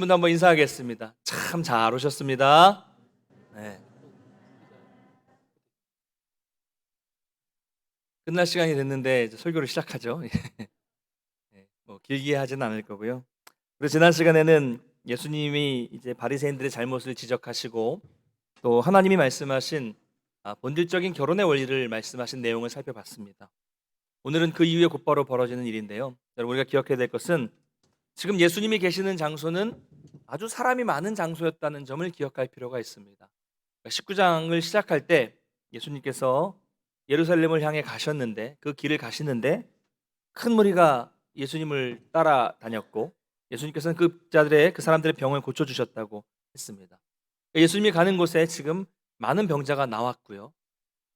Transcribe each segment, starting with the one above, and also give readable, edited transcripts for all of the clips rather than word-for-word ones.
분도 한번 인사하겠습니다. 참 잘 오셨습니다. 네. 끝날 시간이 됐는데 이제 설교를 시작하죠. 네, 뭐 길게 하지는 않을 거고요. 그리고 지난 시간에는 예수님이 이제 바리새인들의 잘못을 지적하시고 또 하나님이 말씀하신 본질적인 결혼의 원리를 말씀하신 내용을 살펴봤습니다. 오늘은 그 이후에 곧바로 벌어지는 일인데요. 여러분, 우리가 기억해야 될 것은 지금 예수님이 계시는 장소는 아주 사람이 많은 장소였다는 점을 기억할 필요가 있습니다. 19장을 시작할 때 예수님께서 예루살렘을 향해 가셨는데, 그 길을 가시는데 큰 무리가 예수님을 따라다녔고, 예수님께서는 그 사람들의 병을 고쳐주셨다고 했습니다. 예수님이 가는 곳에 지금 많은 병자가 나왔고요.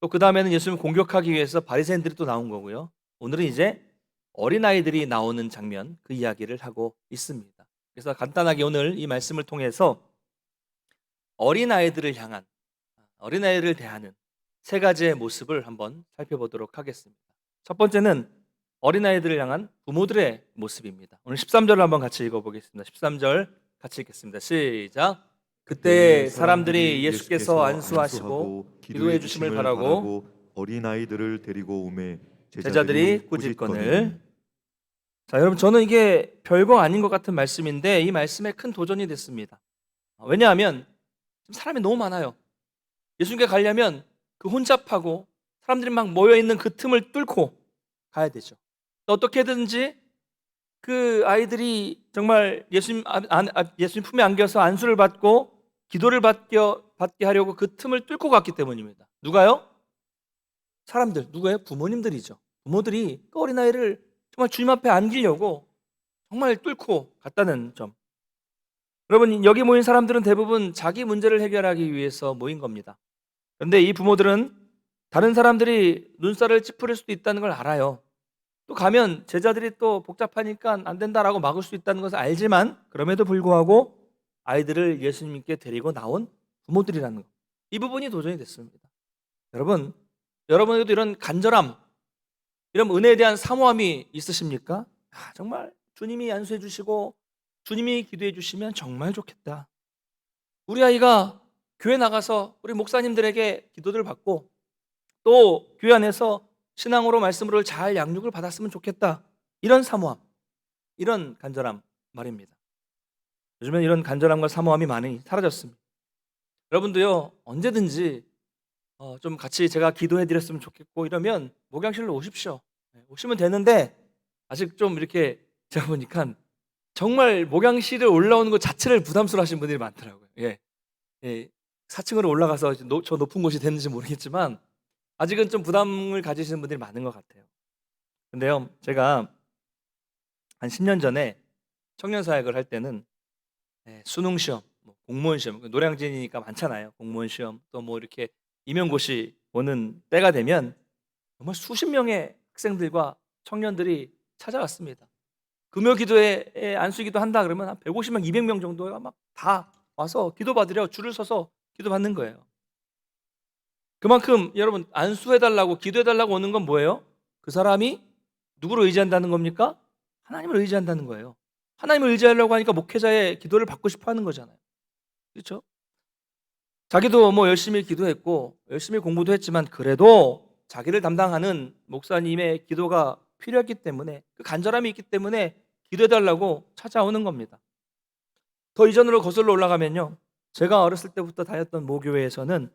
또 그 다음에는 예수님을 공격하기 위해서 바리새인들이 또 나온 거고요. 오늘은 이제 어린아이들이 나오는 장면, 그 이야기를 하고 있습니다. 그래서 간단하게 오늘 이 말씀을 통해서 어린아이들을 향한, 어린아이를 대하는 세 가지의 모습을 한번 살펴보도록 하겠습니다. 첫 번째는 어린아이들을 향한 부모들의 모습입니다. 오늘 13절을 한번 같이 읽어보겠습니다. 13절 같이 읽겠습니다. 시작. 그때 사람들이 예수께서 안수하시고 기도해 주심을 바라고 어린아이들을 데리고 오매 제자들이 꾸짖거늘. 자, 여러분, 저는 이게 별거 아닌 것 같은 말씀인데 이 말씀에 큰 도전이 됐습니다. 왜냐하면 사람이 너무 많아요. 예수님께 가려면 그 혼잡하고 사람들이 막 모여있는 그 틈을 뚫고 가야 되죠. 어떻게든지 그 아이들이 정말 예수님 품에 안겨서 안수를 받고 기도를 받게 하려고 그 틈을 뚫고 갔기 때문입니다. 누가요? 사람들. 누구예요? 부모님들이죠. 부모들이 그 어린아이를 정말 주님 앞에 안기려고 정말 뚫고 갔다는 점. 여러분, 여기 모인 사람들은 대부분 자기 문제를 해결하기 위해서 모인 겁니다. 그런데 이 부모들은 다른 사람들이 눈살을 찌푸릴 수도 있다는 걸 알아요. 또 가면 제자들이 또 복잡하니까 안 된다라고 막을 수 있다는 것을 알지만 그럼에도 불구하고 아이들을 예수님께 데리고 나온 부모들이라는 것. 이 부분이 도전이 됐습니다. 여러분에게도 이런 간절함, 이런 은혜에 대한 사모함이 있으십니까? 정말 주님이 안수해 주시고 주님이 기도해 주시면 정말 좋겠다. 우리 아이가 교회 나가서 우리 목사님들에게 기도를 받고 또 교회 안에서 신앙으로 말씀으로 잘 양육을 받았으면 좋겠다. 이런 사모함, 이런 간절함 말입니다. 요즘엔 이런 간절함과 사모함이 많이 사라졌습니다. 여러분도요, 언제든지 좀 같이 제가 기도해 드렸으면 좋겠고 이러면 목양실로 오십시오. 오시면 되는데 아직 좀 이렇게 제가 보니까 정말 목양실에 올라오는 것 자체를 부담스러워 하시는 분들이 많더라고요. 예. 4층으로 올라가서 저 높은 곳이 됐는지 모르겠지만 아직은 좀 부담을 가지시는 분들이 많은 것 같아요. 근데요, 제가 한 10년 전에 청년 사역을 할 때는 수능 시험, 공무원 시험, 노량진이니까 많잖아요. 공무원 시험, 또 뭐 이렇게 임용고시 오는 때가 되면 정말 수십 명의 학생들과 청년들이 찾아왔습니다. 금요 기도에 안수기도 한다 그러면 한 150명, 200명 정도가 막 다 와서 기도받으려 줄을 서서 기도받는 거예요. 그만큼 여러분, 안수해달라고 기도해달라고 오는 건 뭐예요? 그 사람이 누구를 의지한다는 겁니까? 하나님을 의지한다는 거예요. 하나님을 의지하려고 하니까 목회자의 기도를 받고 싶어 하는 거잖아요. 그렇죠? 자기도 뭐 열심히 기도했고 열심히 공부도 했지만 그래도 자기를 담당하는 목사님의 기도가 필요했기 때문에, 그 간절함이 있기 때문에 기도해달라고 찾아오는 겁니다. 더 이전으로 거슬러 올라가면요, 제가 어렸을 때부터 다녔던 모교회에서는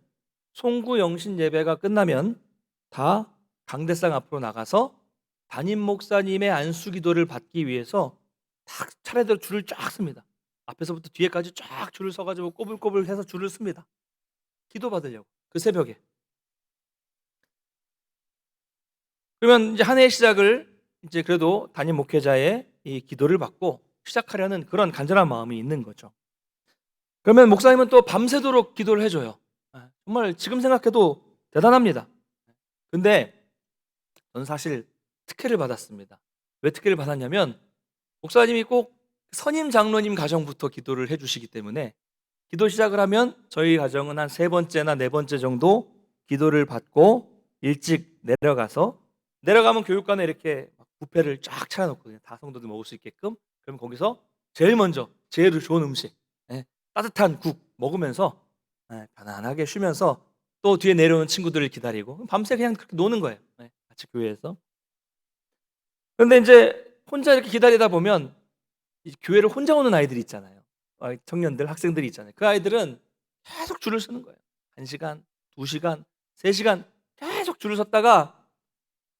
송구 영신 예배가 끝나면 다 강대상 앞으로 나가서 담임 목사님의 안수 기도를 받기 위해서 딱 차례대로 줄을 쫙 씁니다. 앞에서부터 뒤에까지 쫙 줄을 서가지고 꼬불꼬불 해서 줄을 씁니다. 기도 받으려고, 그 새벽에. 그러면 이제 한 해의 시작을 이제 그래도 담임 목회자의 이 기도를 받고 시작하려는 그런 간절한 마음이 있는 거죠. 그러면 목사님은 또 밤새도록 기도를 해줘요. 정말 지금 생각해도 대단합니다. 근데 저는 사실 특혜를 받았습니다. 왜 특혜를 받았냐면 목사님이 꼭 선임 장로님 가정부터 기도를 해주시기 때문에 기도 시작을 하면 저희 가정은 한 3번째나 4번째 정도 기도를 받고 일찍 내려가면 교육관에 이렇게 뷔페를 쫙 차려놓거든요. 다 성도들 먹을 수 있게끔. 그럼 거기서 제일 먼저 제일 좋은 음식, 따뜻한 국 먹으면서 편안하게 쉬면서 또 뒤에 내려오는 친구들을 기다리고 밤새 그냥 그렇게 노는 거예요. 같이 교회에서. 그런데 이제 혼자 이렇게 기다리다 보면 이 교회를 혼자 오는 아이들이 있잖아요. 청년들, 학생들이 있잖아요. 그 아이들은 계속 줄을 서는 거예요. 1시간, 2시간, 3시간 계속 줄을 섰다가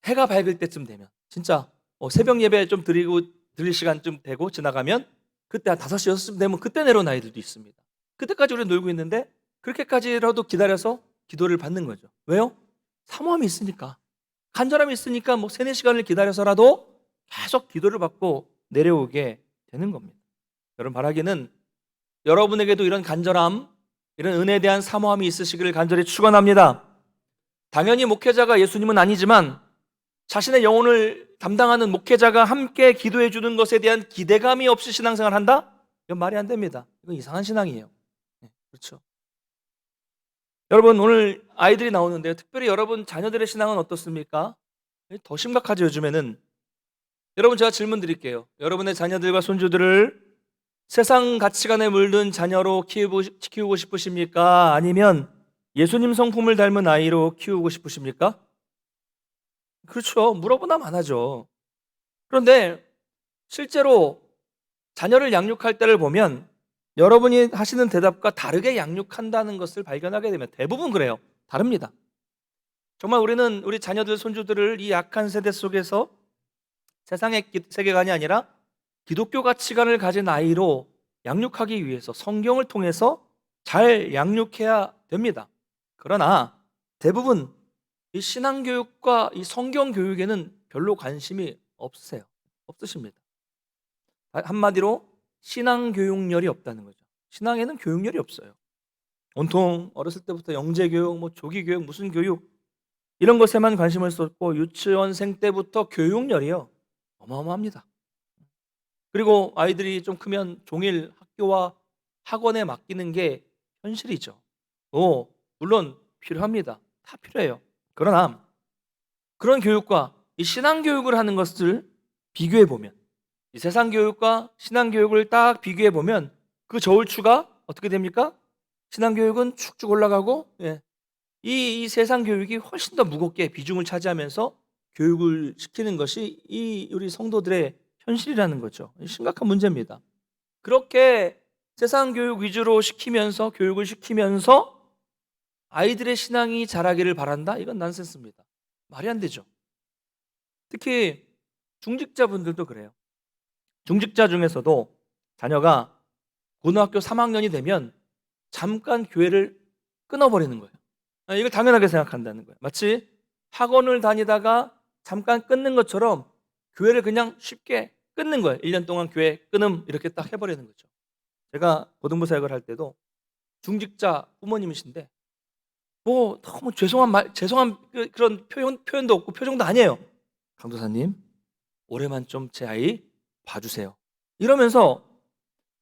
해가 밝을 때쯤 되면 진짜 새벽 예배 좀 드릴 시간쯤 되고 지나가면 그때 한 5시, 6시쯤 되면 그때 내려온 아이들도 있습니다. 그때까지 우리는 놀고 있는데 그렇게까지라도 기다려서 기도를 받는 거죠. 왜요? 사모함이 있으니까. 간절함이 있으니까 뭐 3, 4시간을 기다려서라도 계속 기도를 받고 내려오게 되는 겁니다. 여러분 바라기는 여러분에게도 이런 간절함, 이런 은혜에 대한 사모함이 있으시기를 간절히 축원합니다. 당연히 목회자가 예수님은 아니지만 자신의 영혼을 담당하는 목회자가 함께 기도해 주는 것에 대한 기대감이 없이 신앙생활을 한다? 이건 말이 안 됩니다. 이건 이상한 신앙이에요. 그렇죠. 여러분 오늘 아이들이 나오는데요. 특별히 여러분 자녀들의 신앙은 어떻습니까? 더 심각하죠 요즘에는. 여러분 제가 질문 드릴게요. 여러분의 자녀들과 손주들을 세상 가치관에 물든 자녀로 키우고 싶으십니까? 아니면 예수님 성품을 닮은 아이로 키우고 싶으십니까? 그렇죠. 물어보나 마나죠. 그런데 실제로 자녀를 양육할 때를 보면 여러분이 하시는 대답과 다르게 양육한다는 것을 발견하게 되면 대부분 그래요. 다릅니다. 정말 우리는 우리 자녀들, 손주들을 이 약한 세대 속에서 세상의 세계관이 아니라 기독교 가치관을 가진 아이로 양육하기 위해서 성경을 통해서 잘 양육해야 됩니다. 그러나 대부분 이 신앙교육과 이 성경교육에는 별로 관심이 없으세요. 없으십니다. 한마디로 신앙교육열이 없다는 거죠. 신앙에는 교육열이 없어요. 온통 어렸을 때부터 영재교육, 뭐 조기교육, 무슨 교육 이런 것에만 관심을 쏟고 유치원생 때부터 교육열이요. 어마어마합니다. 그리고 아이들이 좀 크면 종일 학교와 학원에 맡기는 게 현실이죠. 물론 필요합니다. 다 필요해요. 그러나 그런 교육과 이 신앙 교육을 하는 것을 비교해 보면, 이 세상 교육과 신앙 교육을 딱 비교해 보면 그 저울추가 어떻게 됩니까? 신앙 교육은 축축 올라가고 이 세상 교육이 훨씬 더 무겁게 비중을 차지하면서 교육을 시키는 것이 이 우리 성도들의 현실이라는 거죠. 심각한 문제입니다. 그렇게 세상 교육 위주로 시키면서 교육을 시키면서 아이들의 신앙이 자라기를 바란다? 이건 난센스입니다. 말이 안 되죠. 특히 중직자분들도 그래요. 중직자 중에서도 자녀가 고등학교 3학년이 되면 잠깐 교회를 끊어버리는 거예요. 이걸 당연하게 생각한다는 거예요. 마치 학원을 다니다가 잠깐 끊는 것처럼 교회를 그냥 쉽게 끊는 거예요. 1년 동안 교회 끊음 이렇게 딱 해버리는 거죠. 제가 고등부 사역을 할 때도 중직자 부모님이신데 너무 죄송한 그런 표현도 없고 표정도 아니에요. 강도사님 올해만 좀 제 아이 봐주세요. 이러면서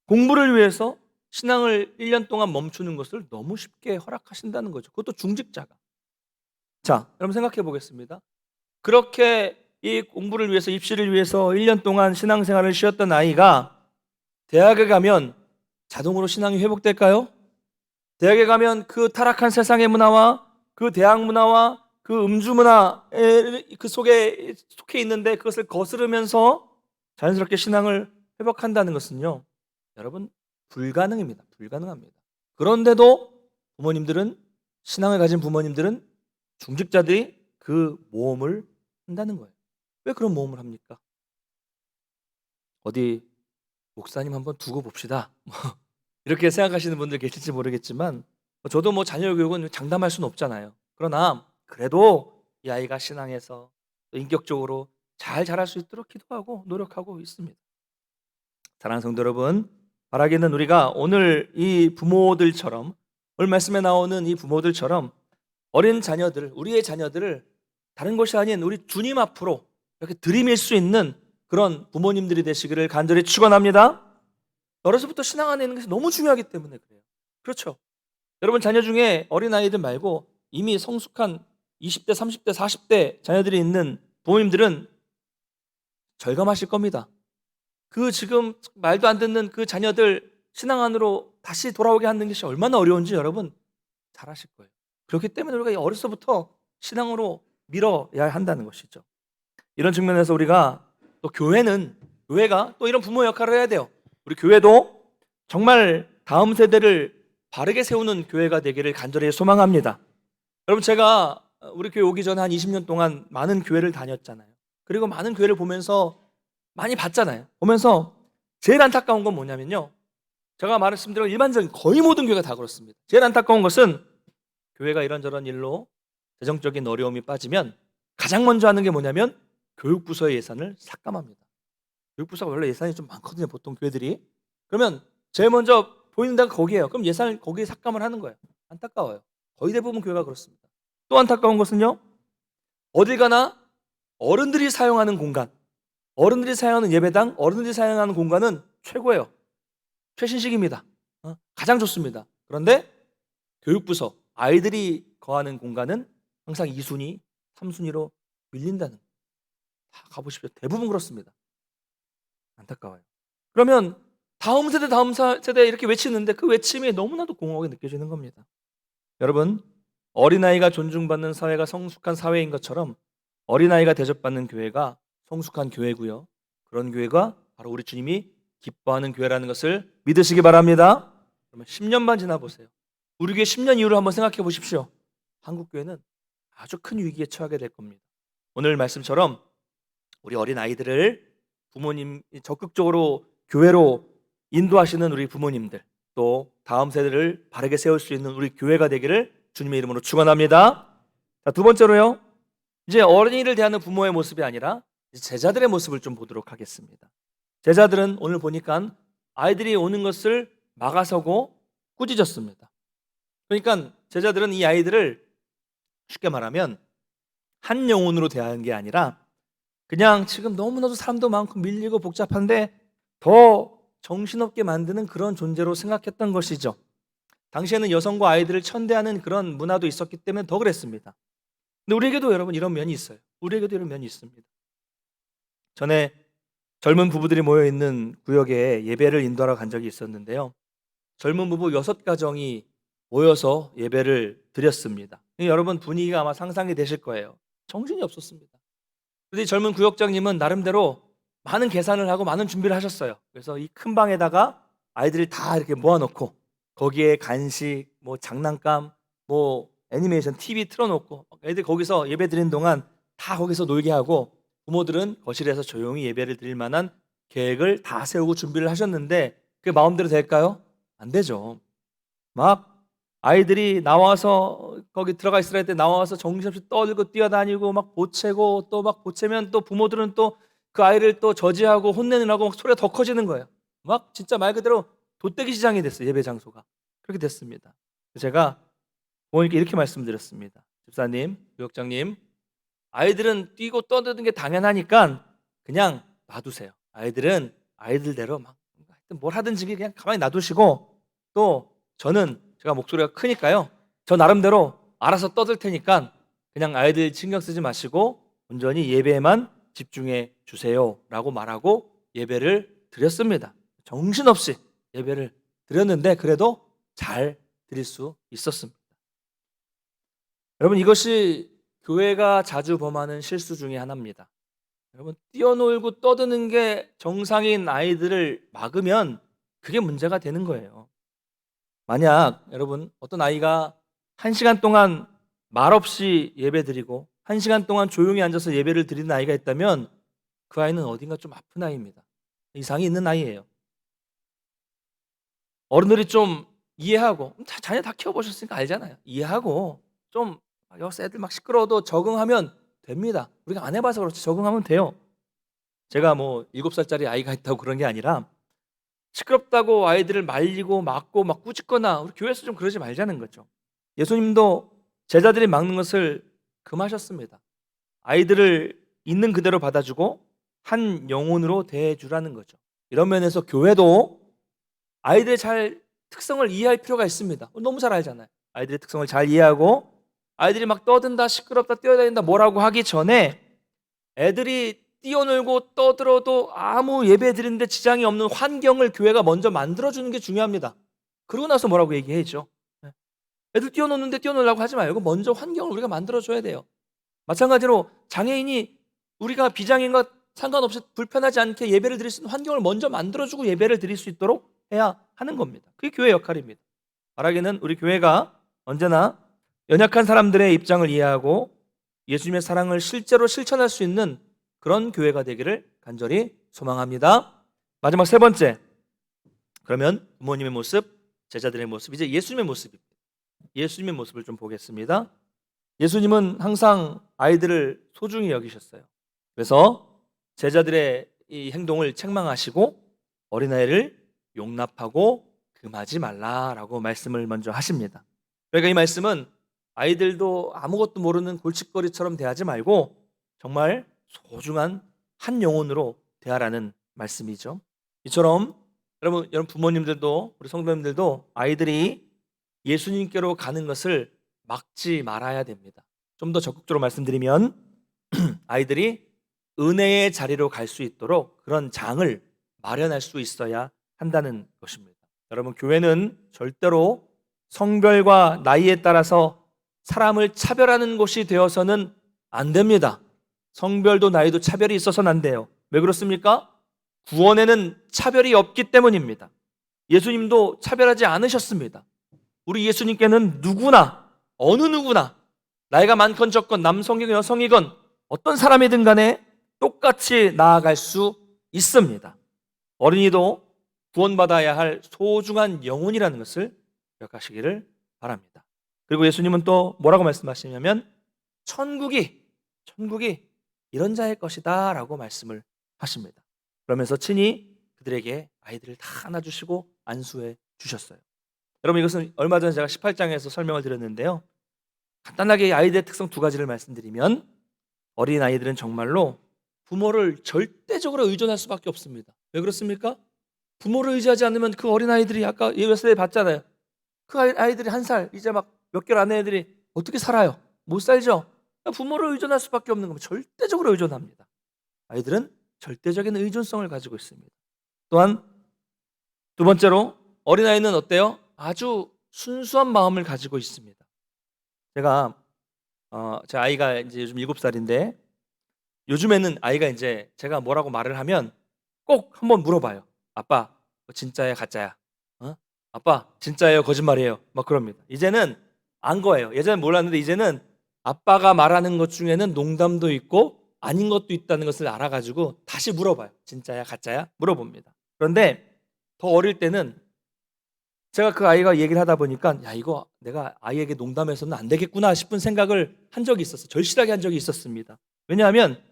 공부를 위해서 신앙을 1년 동안 멈추는 것을 너무 쉽게 허락하신다는 거죠. 그것도 중직자가. 자, 여러분 생각해 보겠습니다. 그렇게 이 공부를 위해서, 입시를 위해서 1년 동안 신앙생활을 쉬었던 아이가 대학에 가면 자동으로 신앙이 회복될까요? 대학에 가면 그 타락한 세상의 문화와 그 대학 문화와 그 음주 문화 그 속에 속해 있는데 그것을 거스르면서 자연스럽게 신앙을 회복한다는 것은요, 여러분 불가능입니다. 불가능합니다. 그런데도 신앙을 가진 부모님들은 중직자들이 그 모험을 한다는 거예요. 왜 그런 모험을 합니까? 어디 목사님 한번 두고 봅시다. 이렇게 생각하시는 분들 계실지 모르겠지만 저도 자녀 교육은 장담할 수는 없잖아요. 그러나 그래도 이 아이가 신앙에서 인격적으로 잘 자랄 수 있도록 기도하고 노력하고 있습니다. 사랑하는 성도 여러분, 바라기는 우리가 오늘 이 부모들처럼, 오늘 말씀에 나오는 이 부모들처럼 어린 자녀들, 우리의 자녀들을 다른 것이 아닌 우리 주님 앞으로 이렇게 들이밀 수 있는 그런 부모님들이 되시기를 간절히 축원합니다. 어려서부터 신앙 안에 있는 것이 너무 중요하기 때문에 그래요. 그렇죠. 여러분 자녀 중에 어린아이들 말고 이미 성숙한 20대, 30대, 40대 자녀들이 있는 부모님들은 절감하실 겁니다. 그 지금 말도 안 듣는 그 자녀들 신앙 안으로 다시 돌아오게 하는 것이 얼마나 어려운지 여러분 잘 아실 거예요. 그렇기 때문에 우리가 어려서부터 신앙으로 밀어야 한다는 것이죠. 이런 측면에서 우리가 또 교회가 또 이런 부모 역할을 해야 돼요. 우리 교회도 정말 다음 세대를 바르게 세우는 교회가 되기를 간절히 소망합니다. 여러분, 제가 우리 교회 오기 전에 한 20년 동안 많은 교회를 다녔잖아요. 그리고 많은 교회를 보면서 많이 봤잖아요. 보면서 제일 안타까운 건 뭐냐면요, 제가 말씀드린 일반적인 거의 모든 교회가 다 그렇습니다. 제일 안타까운 것은 교회가 이런저런 일로 재정적인 어려움이 빠지면 가장 먼저 하는 게 뭐냐면 교육부서의 예산을 삭감합니다. 교육부서가 원래 예산이 좀 많거든요, 보통 교회들이. 그러면 제일 먼저 보이는 데가 거기에요. 그럼 예산을 거기에 삭감을 하는 거예요. 안타까워요. 거의 대부분 교회가 그렇습니다. 또 안타까운 것은요, 어딜 가나 어른들이 사용하는 공간, 어른들이 사용하는 예배당, 어른들이 사용하는 공간은 최고예요. 최신식입니다. 가장 좋습니다. 그런데 교육부서, 아이들이 거하는 공간은 항상 2순위, 3순위로 밀린다는, 다 가보십시오. 대부분 그렇습니다. 안타까워요. 그러면 다음 세대 이렇게 외치는데 그 외침이 너무나도 공허하게 느껴지는 겁니다. 여러분, 어린아이가 존중받는 사회가 성숙한 사회인 것처럼 어린아이가 대접받는 교회가 성숙한 교회고요. 그런 교회가 바로 우리 주님이 기뻐하는 교회라는 것을 믿으시기 바랍니다. 그러면 10년만 지나보세요. 우리 교회 10년 이후를 한번 생각해 보십시오. 한국 교회는 아주 큰 위기에 처하게 될 겁니다. 오늘 말씀처럼 우리 어린아이들을 부모님 적극적으로 교회로 인도하시는 우리 부모님들, 또 다음 세대를 바르게 세울 수 있는 우리 교회가 되기를 주님의 이름으로 축원합니다. 자, 두 번째로요, 이제 어린이를 대하는 부모의 모습이 아니라 제자들의 모습을 좀 보도록 하겠습니다. 제자들은 오늘 보니까 아이들이 오는 것을 막아서고 꾸짖었습니다. 그러니까 제자들은 이 아이들을 쉽게 말하면 한 영혼으로 대하는 게 아니라 그냥 지금 너무나도 사람도 많고 밀리고 복잡한데 더 정신없게 만드는 그런 존재로 생각했던 것이죠. 당시에는 여성과 아이들을 천대하는 그런 문화도 있었기 때문에 더 그랬습니다. 근데 우리에게도 여러분 이런 면이 있어요. 우리에게도 이런 면이 있습니다. 전에 젊은 부부들이 모여있는 구역에 예배를 인도하러 간 적이 있었는데요, 젊은 부부 6가정이 모여서 예배를 드렸습니다. 여러분, 분위기가 아마 상상이 되실 거예요. 정신이 없었습니다. 그런데 이 젊은 구역장님은 나름대로 많은 계산을 하고 많은 준비를 하셨어요. 그래서 이 큰 방에다가 아이들을 다 이렇게 모아놓고 거기에 간식, 뭐 장난감, 뭐 애니메이션, TV 틀어놓고 애들 거기서 예배 드리는 동안 다 거기서 놀게 하고 부모들은 거실에서 조용히 예배를 드릴 만한 계획을 다 세우고 준비를 하셨는데 그게 마음대로 될까요? 안 되죠. 막 아이들이 나와서 거기 들어가 있으라 할 때 나와서 정신없이 떠들고 뛰어다니고 막 보채고 또 막 보채면 또 부모들은 또 그 아이를 또 저지하고 혼내느라고 막 소리가 더 커지는 거예요. 막 진짜 말 그대로 돗대기 시장이 됐어요. 예배 장소가. 그렇게 됐습니다. 제가 부모님께 이렇게 말씀드렸습니다. 집사님, 교역장님, 아이들은 뛰고 떠드는 게 당연하니까 그냥 놔두세요. 아이들은 아이들대로 막 뭘 하든지 그냥 가만히 놔두시고, 또 저는 제가 목소리가 크니까요, 저 나름대로 알아서 떠들 테니까 그냥 아이들 신경 쓰지 마시고 온전히 예배에만 집중해 주세요 라고 말하고 예배를 드렸습니다. 정신없이 예배를 드렸는데 그래도 잘 드릴 수 있었습니다. 여러분, 이것이 교회가 자주 범하는 실수 중에 하나입니다. 여러분, 뛰어놀고 떠드는 게 정상인 아이들을 막으면 그게 문제가 되는 거예요. 만약 여러분 어떤 아이가 1시간 동안 말없이 예배 드리고 1시간 동안 조용히 앉아서 예배를 드리는 아이가 있다면 그 아이는 어딘가 좀 아픈 아이입니다. 이상이 있는 아이예요. 어른들이 좀 이해하고, 자녀 다 키워보셨으니까 알잖아요. 이해하고 좀 여기서 애들 막 시끄러워도 적응하면 됩니다. 우리가 안 해봐서 그렇지 적응하면 돼요. 제가 뭐 7살짜리 아이가 있다고 그런 게 아니라 시끄럽다고 아이들을 말리고 막고 막 꾸짖거나 우리 교회에서 좀 그러지 말자는 거죠. 예수님도 제자들이 막는 것을 금하셨습니다. 아이들을 있는 그대로 받아주고 한 영혼으로 대해주라는 거죠. 이런 면에서 교회도 아이들의 특성을 이해할 필요가 있습니다. 너무 잘 알잖아요. 아이들의 특성을 잘 이해하고 아이들이 막 떠든다, 시끄럽다, 뛰어다닌다 뭐라고 하기 전에 애들이 뛰어놀고 떠들어도 아무 예배 드리는데 지장이 없는 환경을 교회가 먼저 만들어주는 게 중요합니다. 그러고 나서 뭐라고 얘기해야죠. 애들 뛰어노는데 뛰어놀라고 하지 말고 먼저 환경을 우리가 만들어줘야 돼요. 마찬가지로 장애인이 우리가 비장애인과 상관없이 불편하지 않게 예배를 드릴 수 있는 환경을 먼저 만들어주고 예배를 드릴 수 있도록 해야 하는 겁니다. 그게 교회의 역할입니다. 바라기는 우리 교회가 언제나 연약한 사람들의 입장을 이해하고 예수님의 사랑을 실제로 실천할 수 있는 그런 교회가 되기를 간절히 소망합니다. 마지막 세 번째, 그러면 부모님의 모습, 제자들의 모습, 이제 예수님의 모습입니다. 예수님의 모습을 좀 보겠습니다. 예수님은 항상 아이들을 소중히 여기셨어요. 그래서 제자들의 이 행동을 책망하시고 어린아이를 용납하고 금하지 말라라고 말씀을 먼저 하십니다. 그러니까 이 말씀은 아이들도 아무것도 모르는 골칫거리처럼 대하지 말고 정말 소중한 한 영혼으로 대하라는 말씀이죠. 이처럼 여러분 부모님들도 우리 성도님들도 아이들이 예수님께로 가는 것을 막지 말아야 됩니다. 좀 더 적극적으로 말씀드리면 아이들이 은혜의 자리로 갈 수 있도록 그런 장을 마련할 수 있어야 한다는 것입니다. 여러분 교회는 절대로 성별과 나이에 따라서 사람을 차별하는 곳이 되어서는 안 됩니다. 성별도 나이도 차별이 있어서는 안 돼요. 왜 그렇습니까? 구원에는 차별이 없기 때문입니다. 예수님도 차별하지 않으셨습니다. 우리 예수님께는 누구나 어느 누구나 나이가 많건 적건 남성이건 여성이건 어떤 사람이든 간에 똑같이 나아갈 수 있습니다. 어린이도 구원받아야 할 소중한 영혼이라는 것을 기억하시기를 바랍니다. 그리고 예수님은 또 뭐라고 말씀하시냐면 천국이 이런 자의 것이다 라고 말씀을 하십니다. 그러면서 친히 그들에게 아이들을 다 안아주시고 안수해 주셨어요. 여러분 이것은 얼마 전에 제가 18장에서 설명을 드렸는데요. 간단하게 아이들의 특성 두 가지를 말씀드리면 어린 아이들은 정말로 부모를 절대적으로 의존할 수밖에 없습니다. 왜 그렇습니까? 부모를 의지하지 않으면 그 어린 아이들이 아까 예배에 봤잖아요. 그 아이들이 1살 이제 막 몇 개월 안 된 애들이 어떻게 살아요? 못 살죠. 부모를 의존할 수밖에 없는 겁니다. 절대적으로 의존합니다. 아이들은 절대적인 의존성을 가지고 있습니다. 또한 두 번째로 어린아이는 어때요? 아주 순수한 마음을 가지고 있습니다. 제 아이가 이제 요즘 7살인데 요즘에는 아이가 이제 제가 뭐라고 말을 하면 꼭 한번 물어봐요. 아빠, 진짜야 가짜야? 아빠, 진짜예요 거짓말이에요? 막 그럽니다. 이제는 안 거예요. 예전엔 몰랐는데 이제는 아빠가 말하는 것 중에는 농담도 있고 아닌 것도 있다는 것을 알아가지고 다시 물어봐요. 진짜야 가짜야? 물어봅니다. 그런데 더 어릴 때는 제가 그 아이가 얘기를 하다 보니까 야 이거 내가 아이에게 농담해서는 안 되겠구나 싶은 생각을 한 적이 있었어요. 절실하게 한 적이 있었습니다. 왜냐하면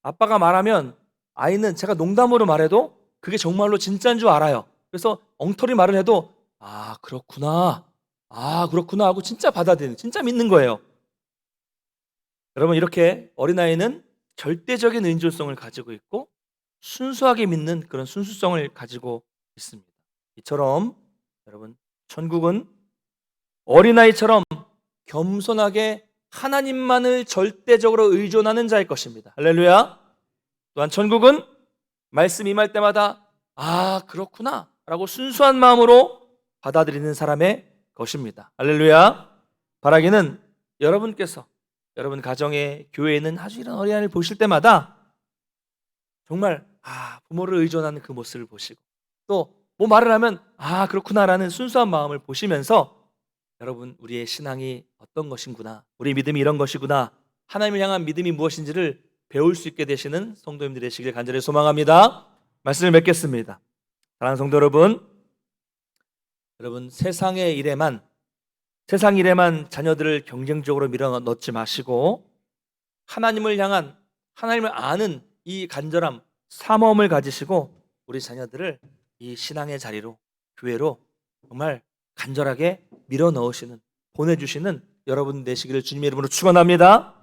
아빠가 말하면 아이는 제가 농담으로 말해도 그게 정말로 진짜인 줄 알아요. 그래서 엉터리 말을 해도 아 그렇구나 하고 진짜 받아들이는, 진짜 믿는 거예요. 여러분 이렇게 어린아이는 절대적인 의존성을 가지고 있고 순수하게 믿는 그런 순수성을 가지고 있습니다. 이처럼 여러분 천국은 어린아이처럼 겸손하게 하나님만을 절대적으로 의존하는 자일 것입니다. 할렐루야. 또한 천국은 말씀 임할 때마다 아 그렇구나 라고 순수한 마음으로 받아들이는 사람의 것입니다. 할렐루야. 바라기는 여러분께서 여러분 가정에 교회에는 아주 이런 어린아이를 보실 때마다 정말 부모를 의존하는 그 모습을 보시고 또 뭐 말을 하면 아 그렇구나라는 순수한 마음을 보시면서 여러분 우리의 신앙이 어떤 것인구나, 우리 믿음이 이런 것이구나, 하나님을 향한 믿음이 무엇인지를 배울 수 있게 되시는 성도님들 되시길 간절히 소망합니다. 말씀을 맺겠습니다. 사랑하는 성도 여러분, 세상 일에만 자녀들을 경쟁적으로 밀어넣지 마시고 하나님을 향한, 하나님을 아는 이 간절함, 사모함을 가지시고 우리 자녀들을 이 신앙의 자리로, 교회로 정말 간절하게 밀어넣으시는, 보내주시는 여러분 되시기를 주님의 이름으로 축원합니다.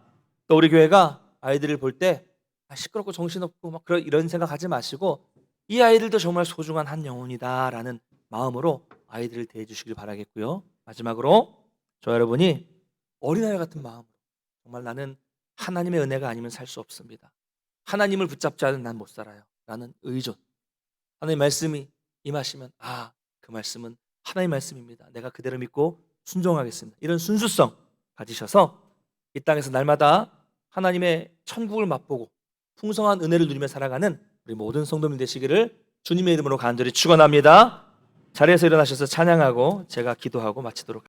또 우리 교회가 아이들을 볼 때 시끄럽고 정신없고 막 이런 생각하지 마시고 이 아이들도 정말 소중한 한 영혼이다라는 마음으로 아이들을 대해주시길 바라겠고요. 마지막으로 저 여러분이 어린아이 같은 마음으로 정말 나는 하나님의 은혜가 아니면 살 수 없습니다. 하나님을 붙잡지 않으면 난 못 살아요 라는 의존, 하나님의 말씀이 임하시면 그 말씀은 하나님의 말씀입니다, 내가 그대로 믿고 순종하겠습니다, 이런 순수성 가지셔서 이 땅에서 날마다 하나님의 천국을 맛보고 풍성한 은혜를 누리며 살아가는 우리 모든 성도님 되시기를 주님의 이름으로 간절히 축원합니다. 자리에서 일어나셔서 찬양하고 제가 기도하고 마치도록